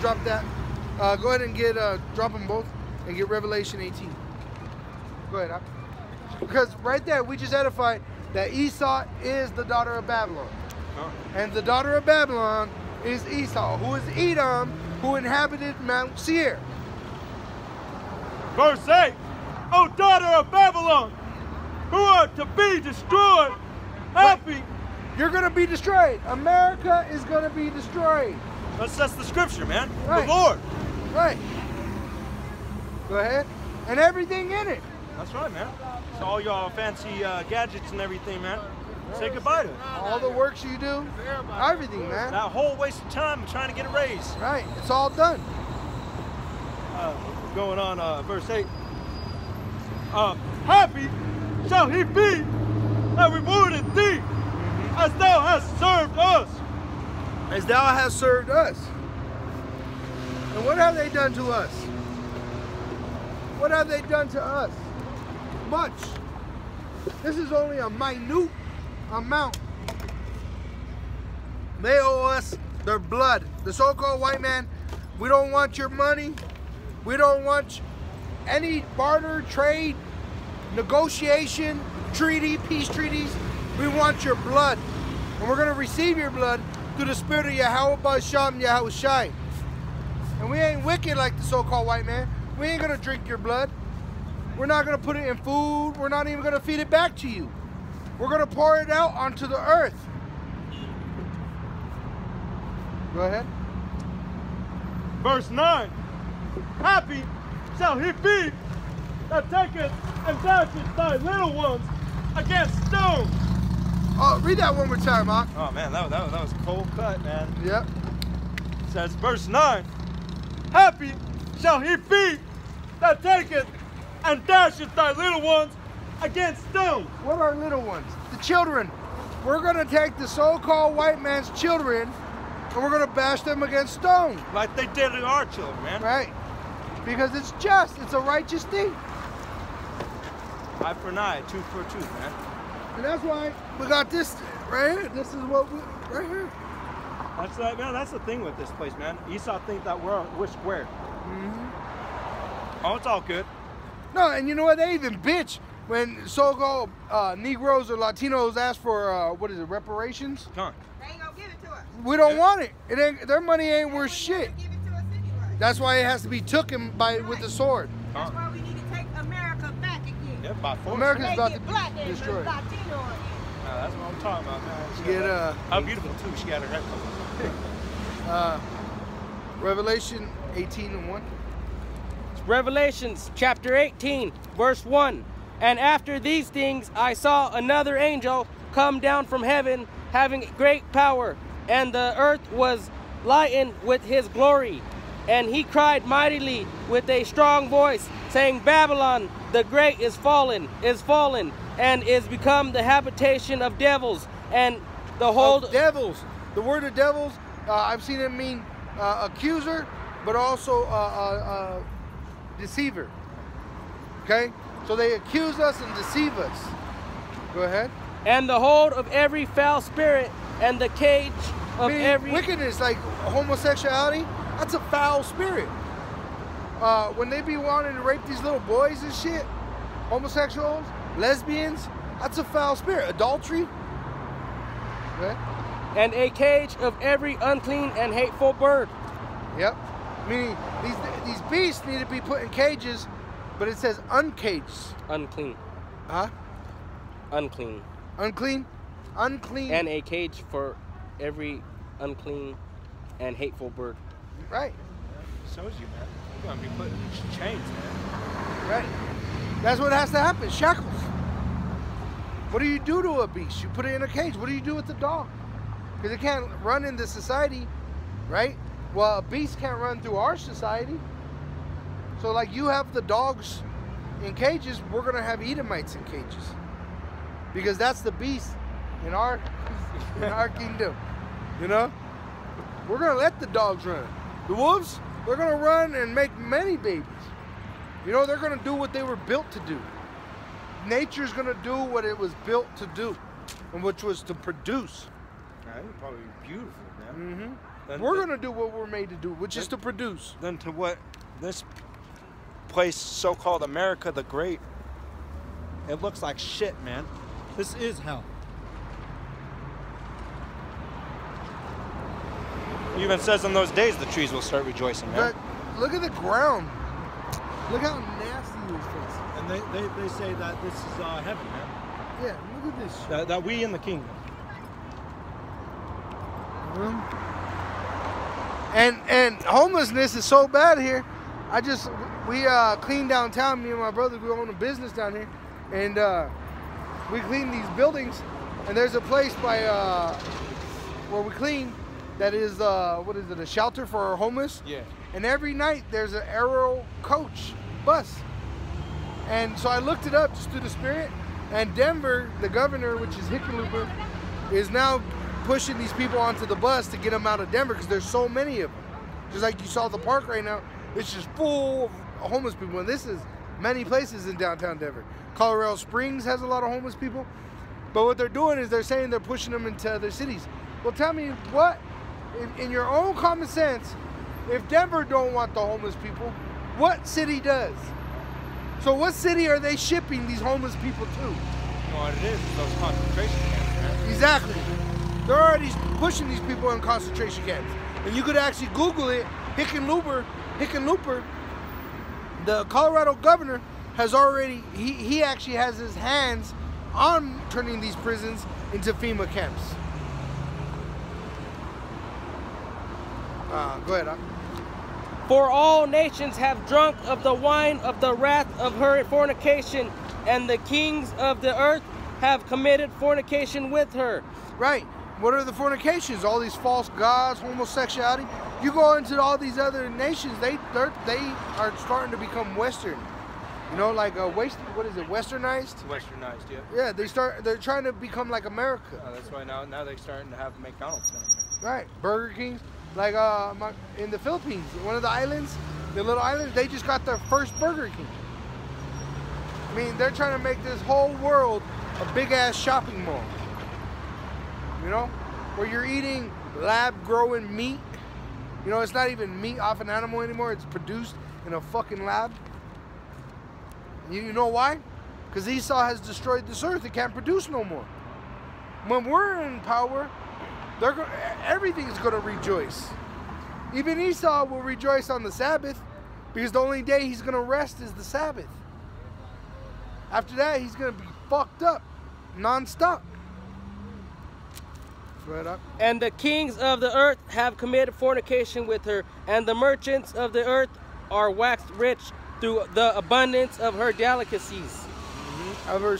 drop that. Go ahead and get drop them both and get Revelation 18. Go ahead, because right there we just edified that Esau is the daughter of Babylon, and the daughter of Babylon is Esau, who is Edom, who inhabited Mount Seir. Verse 8, O daughter of Babylon, who are to be destroyed, happy. You're going to be destroyed. America is going to be destroyed. That's the scripture, man. Right. The Lord. Right. Go ahead. And everything in it. That's right, man. So all y'all fancy gadgets and everything, man. Say goodbye to it. All the works you do, everything, man. That whole waste of time trying to get a raise. Right. It's all done. Going on verse 8. Happy shall he be that rewarded thee, as thou hast served us. As thou hast served us. And what have they done to us? What have they done to us? Much. This is only a minute amount. They owe us their blood. The so-called white man, we don't want your money. We don't want any barter, trade, negotiation, treaty, peace treaties. We want your blood. And we're going to receive your blood through the spirit of Yahweh Basham Yahushai. And we ain't wicked like the so-called white man. We ain't going to drink your blood. We're not going to put it in food. We're not even going to feed it back to you. We're going to pour it out onto the earth. Go ahead. Verse 9. Happy shall he be that taketh and dasheth thy little ones against stones. Oh, read that one more time, Mark. Oh, man, that was a cold cut, man. Yep. It says, verse 9. Happy shall he be that taketh and dasheth thy little ones against stones. What are little ones? The children. We're going to take the so-called white man's children and we're going to bash them against stones. Like they did to our children, man. Right. Because it's just. It's a righteous thing. Eye for an eye, tooth for a tooth, man. And that's why we got this right here. This is what we, right here. That's that, man. That's the thing with this place, man. Esau thinks that we're square. Oh, it's all good. No, and you know what? They even bitch when so-called Negroes or Latinos ask for what is it, reparations. Come on. They ain't gonna give it to us. We don't want it. It ain't. Their money ain't They worth would shit. never give it to us anyway. That's why it has to be taken by with the sword. That's why we need to take America back again. Yeah, by force. America's Make about it to black and destroy it. Latino again. That's what I'm talking about, man. She Get got how beautiful too. She got her head covered. Revelation 18:1. Revelations chapter 18, verse 1. And after these things I saw another angel come down from heaven, having great power, and the earth was lightened with his glory. And he cried mightily with a strong voice, saying, Babylon the great is fallen, and is become the habitation of devils, and the whole... Of devils. The word of devils, I've seen it mean accuser, but also deceiver. Okay? So they accuse us and deceive us. Go ahead. And the hold of every foul spirit, and the cage of every... Wickedness, like homosexuality, that's a foul spirit. When they be wanting to rape these little boys and shit, homosexuals, lesbians, that's a foul spirit. Adultery. Okay? And a cage of every unclean and hateful bird. Yep. Meaning these beasts need to be put in cages, but it says uncaged. Unclean. Huh? Unclean. Unclean? Unclean. And a cage for every unclean and hateful bird. Right. Shows you, man. You're gonna be put in chains, man. Right. That's what has to happen. Shackles. What do you do to a beast? You put it in a cage. What do you do with the dog? Because it can't run in this society, right? Well, a beast can't run through our society. So like you have the dogs in cages, we're going to have Edomites in cages. Because that's the beast in our kingdom, you know? We're going to let the dogs run. The wolves, they're going to run and make many babies. You know, they're going to do what they were built to do. Nature's going to do what it was built to do, and which was to produce. That would probably be beautiful, man. Mm-hmm. We're gonna do what we're made to do, which is to produce. Then to what this place, so-called America the Great, it looks like shit, man. This is hell. It even says in those days the trees will start rejoicing, man. But look at the ground. Look how nasty this is. And they say that this is heaven, man. Yeah, look at this shit. That we in the kingdom. And homelessness is so bad here. We clean downtown. Me and my brother, we own a business down here, and we clean these buildings. And there's a place by where we clean that is what is it? A shelter for our homeless. Yeah. And every night there's an Aero coach bus. And so I looked it up just through the spirit. And Denver, the governor, which is Hickenlooper, is now pushing these people onto the bus to get them out of Denver because there's so many of them. Just like you saw the park right now, it's just full of homeless people. And this is many places in downtown Denver. Colorado Springs has a lot of homeless people. But what they're doing is they're saying they're pushing them into other cities. Well, tell me what, in your own common sense, if Denver don't want the homeless people, what city does? So what city are they shipping these homeless people to? You know what it is? Those concentration camps, man. Exactly. They're already pushing these people in concentration camps. And you could actually Google it. Hickenlooper, the Colorado governor, has already, he actually has his hands on turning these prisons into FEMA camps. Go ahead. For all nations have drunk of the wine of the wrath of her fornication, and the kings of the earth have committed fornication with her. Right. What are the fornications? All these false gods, homosexuality. You go into all these other nations, they are starting to become Western. You know, like what is it? Westernized. Westernized, yeah. Yeah, they're trying to become like America. That's why now they're starting to have McDonald's down there. Right. Burger Kings. Like in the Philippines, one of the islands, the little islands, they just got their first Burger King. I mean, they're trying to make this whole world a big ass shopping mall. You know, where you're eating lab-grown meat. You know, it's not even meat off an animal anymore. It's produced in a fucking lab. You know why? Because Esau has destroyed this earth. It can't produce no more. When we're in power, everything's going to rejoice. Even Esau will rejoice on the Sabbath because the only day he's going to rest is the Sabbath. After that, he's going to be fucked up non-stop. Right up. And the kings of the earth have committed fornication with her, and the merchants of the earth are waxed rich through the abundance of her delicacies. Of her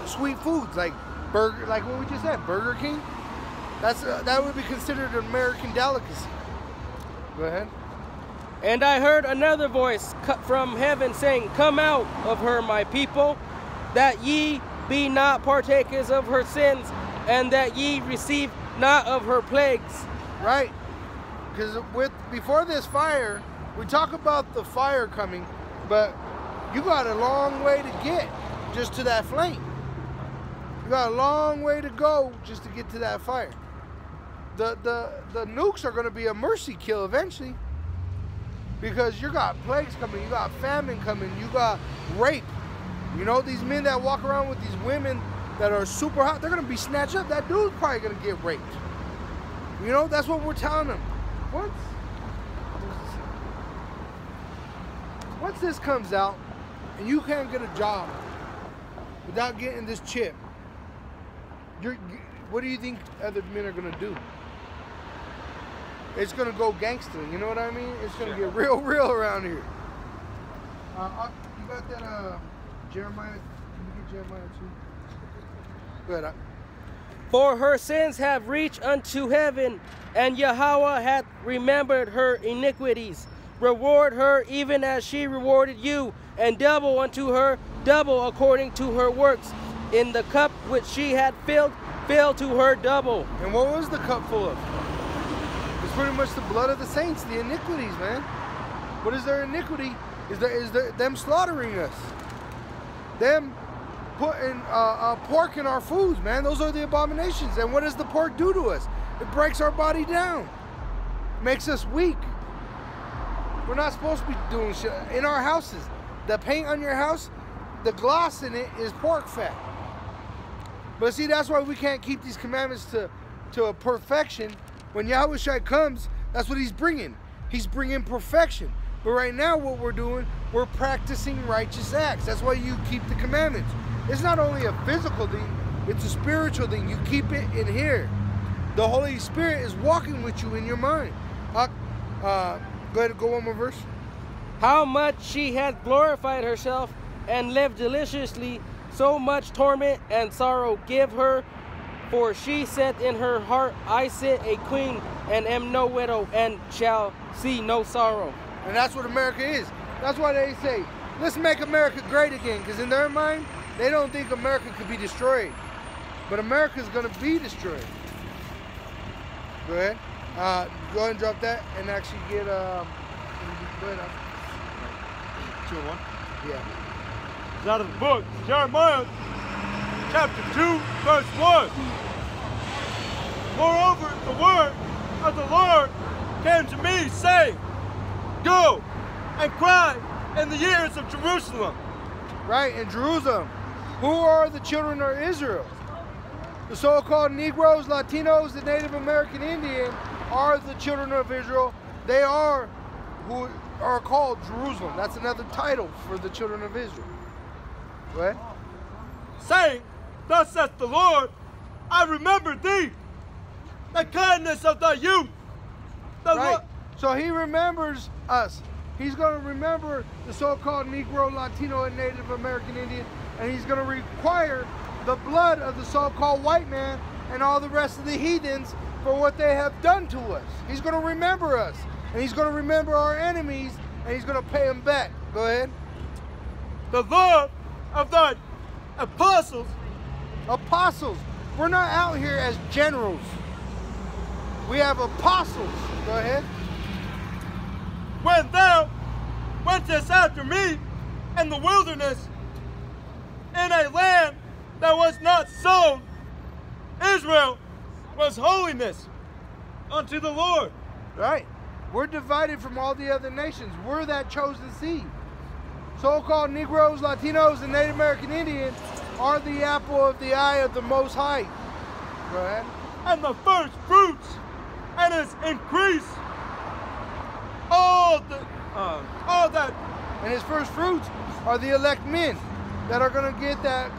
sweet foods, like burger, like what we just said, Burger King. That would be considered an American delicacy. Go ahead. And I heard another voice from heaven saying, "Come out of her, my people, that ye be not partakers of her sins, and that ye receive not of her plagues." Right. Because before this fire, we talk about the fire coming, but you got a long way to get just to that flame. You got a long way to go just to get to that fire. The nukes are going to be a mercy kill eventually, because you got plagues coming, you got famine coming, you got rape. You know, these men that walk around with these women that are super hot, they're going to be snatched up. That dude's probably going to get raped. You know, that's what we're telling them. Once this comes out and you can't get a job without getting this chip, what do you think other men are going to do? It's going to go gangster, you know what I mean? It's going to get real around here. You got that Jeremiah? Can you get Jeremiah 2? Go ahead. For her sins have reached unto heaven, and Yahweh hath remembered her iniquities. Reward her even as she rewarded you, and double unto her, double according to her works. In the cup which she had filled, fill to her double. And what was the cup full of? It's pretty much the blood of the saints, the iniquities, man. What is their iniquity? Is them slaughtering us. Them putting pork in our foods, man. Those are the abominations. And what does the pork do to us? It breaks our body down. makes us weak. We're not supposed to be doing shit in our houses. The paint on your house, the gloss in it is pork fat. But see, that's why we can't keep these commandments to a perfection. When Yahushua comes, that's what he's bringing. He's bringing perfection. But right now what we're doing, we're practicing righteous acts. That's why you keep the commandments. It's not only a physical thing, it's a spiritual thing. You keep it in here. The Holy Spirit is walking with you in your mind. Go ahead, go one more verse. How much she hath glorified herself and lived deliciously, so much torment and sorrow give her. For she said in her heart, I sit a queen and am no widow and shall see no sorrow. And that's what America is. That's why they say, let's make America great again. Because in their mind, they don't think America could be destroyed. But America's going to be destroyed. Go ahead. Go ahead and drop that and actually get... go ahead. 2 and 1. Yeah. It's out of the book, Jeremiah, chapter 2, verse 1. Moreover, the word of the Lord came to me, saying, Go and cry in the ears of Jerusalem. Right, in Jerusalem. Who are the children of Israel? The so-called Negroes, Latinos, the Native American Indian are the children of Israel. They are who are called Jerusalem. That's another title for the children of Israel. Go ahead. Saying, Thus saith the Lord, I remember thee, the kindness of thy youth. Right. So he remembers us. He's going to remember the so-called Negro, Latino, and Native American Indian, and he's going to require the blood of the so-called white man and all the rest of the heathens for what they have done to us. He's going to remember us, and he's going to remember our enemies, and he's going to pay them back. Go ahead. The love of thy apostles. Apostles. We're not out here as generals. We have apostles. Go ahead. When thou wentest after me in the wilderness, in a land that was not sown, Israel was holiness unto the Lord. Right. We're divided from all the other nations. We're that chosen seed. So-called Negroes, Latinos, and Native American Indians are the apple of the eye of the Most High. Go ahead. And the first fruits and his increase. All that. And his first fruits are the elect men that are going to get that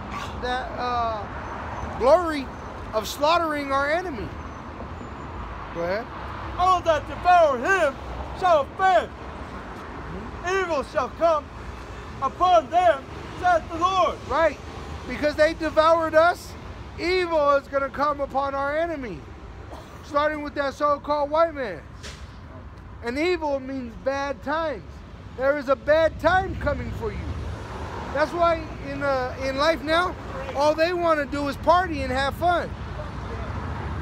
glory of slaughtering our enemy. Go ahead. All that devour him shall offend. Evil shall come upon them, saith the Lord. Right. Because they devoured us, evil is going to come upon our enemy. Starting with that so-called white man. And evil means bad times. There is a bad time coming for you. That's why in life now, all they want to do is party and have fun.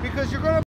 Because you're going to